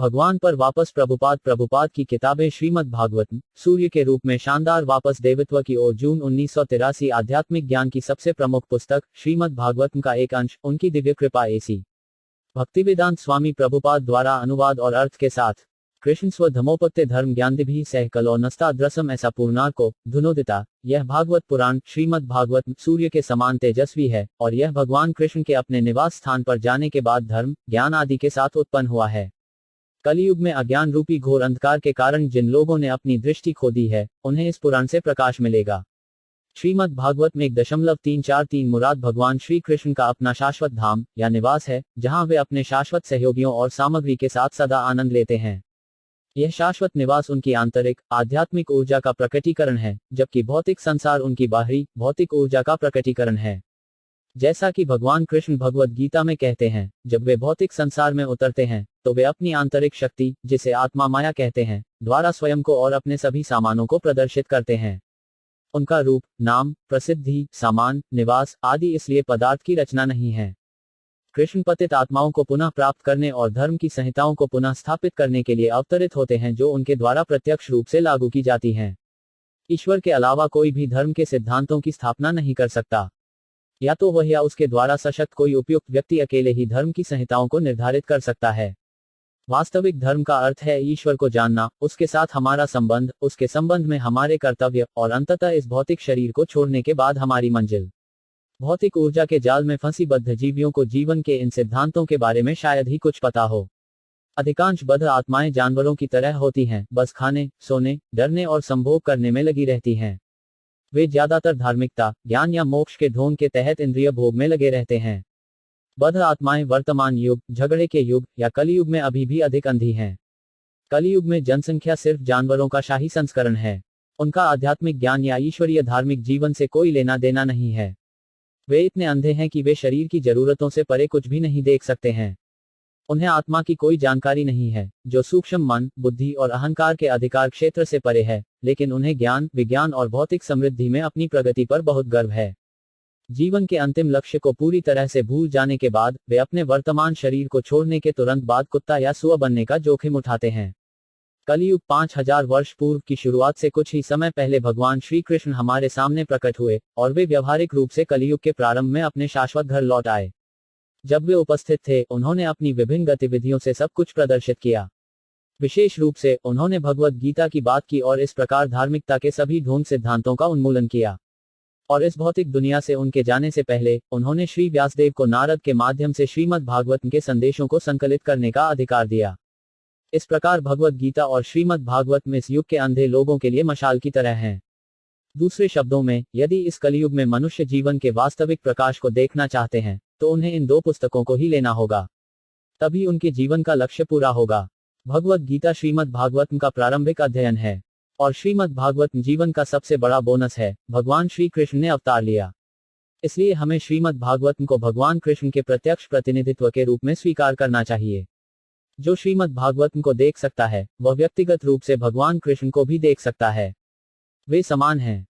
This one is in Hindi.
भगवान पर वापस प्रभुपाद की किताबें श्रीमद् भागवतम, सूर्य के रूप में शानदार वापस देवत्व की ओर। जून 1983। आध्यात्मिक ज्ञान की सबसे प्रमुख पुस्तक श्रीमद् भागवतम का एक अंश, उनकी दिव्य कृपा एसी भक्तिवेदांत स्वामी प्रभुपाद द्वारा अनुवाद और अर्थ के साथ। कृष्ण स्व धमोपत्ते धर्म ज्ञानदिभि सह कलो नस्ता द्रसम ऐसा पूर्णार को धुनोदिता। यह भागवत पुराण श्रीमद् भागवत सूर्य के समान तेजस्वी है और यह भगवान कृष्ण के अपने निवास स्थान पर जाने के बाद धर्म ज्ञान आदि के साथ उत्पन्न हुआ है। कलियुग में अज्ञान रूपी घोर अंधकार के कारण जिन लोगों ने अपनी दृष्टि खो दी है, उन्हें इस पुराण से प्रकाश मिलेगा। श्रीमद् भागवत में 1.343 मुराद भगवान श्री कृष्ण का अपना शाश्वत धाम या निवास है, जहां वे अपने शाश्वत सहयोगियों और सामग्री के साथ सदा आनंद लेते हैं। यह शाश्वत निवास उनकी आंतरिक आध्यात्मिक ऊर्जा का प्रकटीकरण है, जबकि भौतिक संसार उनकी बाहरी भौतिक ऊर्जा का प्रकटीकरण है। जैसा कि भगवान कृष्ण भगवद गीता में कहते हैं, जब वे भौतिक संसार में उतरते हैं तो वे अपनी आंतरिक शक्ति, जिसे आत्मा माया कहते हैं, द्वारा स्वयं को और अपने सभी सामानों को प्रदर्शित करते हैं। उनका रूप, नाम, प्रसिद्धि, सामान, निवास आदि इसलिए पदार्थ की रचना नहीं है। कृष्ण पतित आत्माओं को पुनः प्राप्त करने और धर्म की संहिताओं को पुनः स्थापित करने के लिए अवतरित होते हैं, जो उनके द्वारा प्रत्यक्ष रूप से लागू की जाती हैं। ईश्वर के अलावा कोई भी धर्म के सिद्धांतों की स्थापना नहीं कर सकता। या तो वह या उसके द्वारा सशक्त कोई उपयुक्त व्यक्ति अकेले ही धर्म की संहिताओं को निर्धारित कर सकता है। वास्तविक धर्म का अर्थ है ईश्वर को जानना, उसके साथ हमारा संबंध, उसके संबंध में हमारे कर्तव्य और अंततः इस भौतिक शरीर को छोड़ने के बाद हमारी मंजिल। भौतिक ऊर्जा के जाल में फंसी बद्ध जीवियों को जीवन के इन सिद्धांतों के बारे में शायद ही कुछ पता हो। अधिकांश बद्ध आत्माएं जानवरों की तरह होती हैं, बस खाने, सोने, डरने और संभोग करने में लगी रहती हैं। वे ज्यादातर धार्मिकता, ज्ञान या मोक्ष के ढोंग के तहत इंद्रिय भोग में लगे रहते हैं। बद्ध आत्माएं वर्तमान युग, झगड़े के युग या कलियुग में अभी भी अधिक अंधी हैं। कलियुग में जनसंख्या सिर्फ जानवरों का शाही संस्करण है। उनका आध्यात्मिक ज्ञान या ईश्वरीय धार्मिक जीवन से कोई लेना देना नहीं है। वे इतने अंधे हैं कि वे शरीर की जरूरतों से परे कुछ भी नहीं देख सकते हैं। उन्हें आत्मा की कोई जानकारी नहीं है, जो सूक्ष्म मन, बुद्धि और अहंकार के अधिकार क्षेत्र से परे है, लेकिन उन्हें ज्ञान, विज्ञान और भौतिक समृद्धि में अपनी प्रगति पर बहुत गर्व है। जीवन के अंतिम लक्ष्य को पूरी तरह से भूल जाने के बाद वे अपने वर्तमान शरीर को छोड़ने के तुरंत बाद कुत्ता या सुअर बनने का जोखिम उठाते हैं। कलियुग 5000 वर्ष पूर्व की शुरुआत से कुछ ही समय पहले भगवान श्री कृष्ण हमारे सामने प्रकट हुए और वे व्यवहारिक रूप से कलियुग के प्रारंभ में अपने शाश्वत घर लौट आए। जब वे उपस्थित थे, उन्होंने अपनी विभिन्न गतिविधियों से सब कुछ प्रदर्शित किया। विशेष रूप से उन्होंने भगवद गीता की बात की और इस प्रकार धार्मिकता के सभी ढोंग सिद्धांतों का उन्मूलन किया। और इस भौतिक दुनिया से उनके जाने से पहले उन्होंने श्री व्यासदेव को नारद के माध्यम से श्रीमद् भागवत के संदेशों को संकलित करने का अधिकार दिया। इस प्रकार भगवद गीता और श्रीमद् भागवत में इस युग के अंधे लोगों के लिए मशाल की तरह हैं। दूसरे शब्दों में, यदि इस कलियुग में मनुष्य जीवन के वास्तविक प्रकाश को देखना चाहते हैं, तो उन्हें इन दो पुस्तकों को ही लेना होगा। तभी उनके जीवन का लक्ष्य पूरा होगा। भगवद गीता श्रीमद् भागवत का प्रारंभिक अध्ययन है और श्रीमद् भागवत जीवन का सबसे बड़ा बोनस है। भगवान श्री कृष्ण ने अवतार लिया, इसलिए हमें श्रीमद् भागवत को भगवान कृष्ण के प्रत्यक्ष प्रतिनिधित्व के रूप में स्वीकार करना चाहिए। जो श्रीमद् भागवत को देख सकता है, वह व्यक्तिगत रूप से भगवान कृष्ण को भी देख सकता है। वे समान हैं।